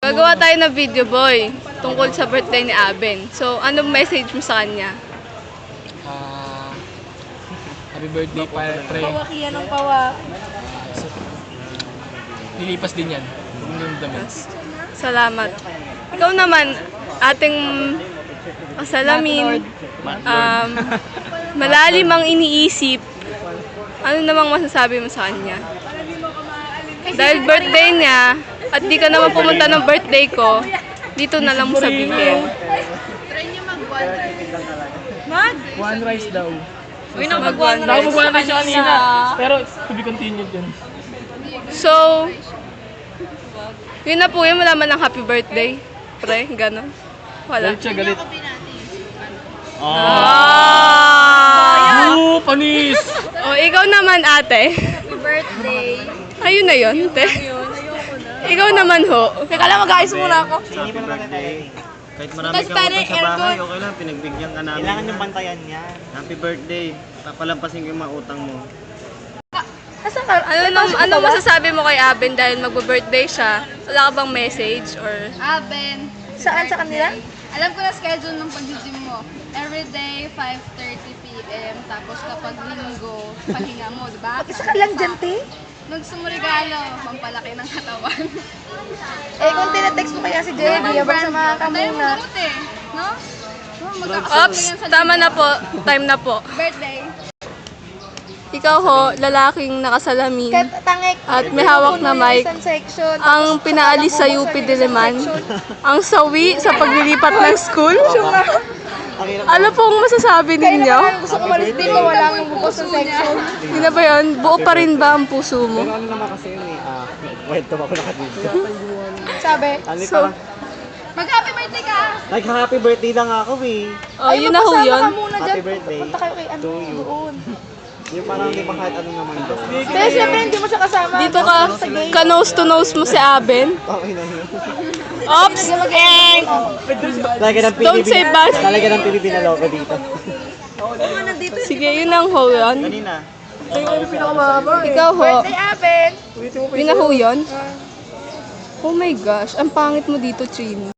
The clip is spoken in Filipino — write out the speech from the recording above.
Gagawa tayo ng video, boy, tungkol sa birthday ni Aben. So, anong message mo sa kanya? Happy birthday, pre. Pawak yan ng pawak. Lilipas din yan. Huwag mo yung damit. Salamat. Ikaw naman, ating kasalamin, malalim ang iniisip. Ano namang masasabi mo sa kanya? Dahil birthday niya, at di ka naman pumunta ng birthday ko, dito na lang mo sabihin. Try niyo mag-one rice. One rice daw. Uy, mag-one rice. Nakapag-one rice siya kanina. Pero to be continued yun. So, yun na po yun, wala man ng happy birthday. Pre, gano'n. Wala. Galit siya, galit. Ah! Panis! O, ikaw naman, ate. Happy birthday. Ayun na yun, te. Ikaw naman ho. Teka lang, mag-ayos muna ako. Happy birthday. Kahit marami Tapos kang tayo utang sa aircon. bahay, okay lang, pinagbigyan ka namin. Kailangan yung bantayan niya. Happy birthday. Papalampasin ko yung mga utang mo. Asan ka? Ano masasabi mo kay Aben dahil magbo-birthday siya? Wala ka bang message or... Aben. Saan sa kanila? Alam ko na schedule ng pag-gym mo. Everyday, 5:30 p.m. Tapos kapag linggo, pahinga mo, di ba? Isa ka lang dyan, te. Gusto mo regalo, pampalaki ng katawan. Eh, kung tinetext mo kaya si JB, abang samahan ka Tayo muna. mo eh, no? Magkakasama Ops, yan sa tama na po. Time na po. birthday. Ikaw ho, lalaking nakasalamin. Kahit tangik. At may hawak na mic. Isang section. Ang pinaalis sa UP Diliman. Ang sawi sa paglilipat ng school. Ano pong masasabi ninyo? Gusto ko malis dito, wala kang bukos ng section. Hindi na ba yun? Buo pa rin ba ang puso mo? Pero ano naman kasi yun kwento pa ko nakadito. Sabi, So, Mag-happy birthday ka! Nag-happy birthday lang ako oh, yun na ho magpasama yun. ka muna dyan. Happy birthday. Punta kayo kay ano, To you. doon. Yung parang di ba kahit ano naman doon. Pero siyempre hindi mo siya kasama. Dito ka nose to nose mo si Aben. Okay na yun. Ops! Talaga ng Don't say bad. Talaga ng Pilipina loko dito. Sige, yun ang ho yun. Kanina. Ikaw ho. Birthday, Aben. Yun na ho yun. Oh my gosh, ang pangit mo dito, Chin.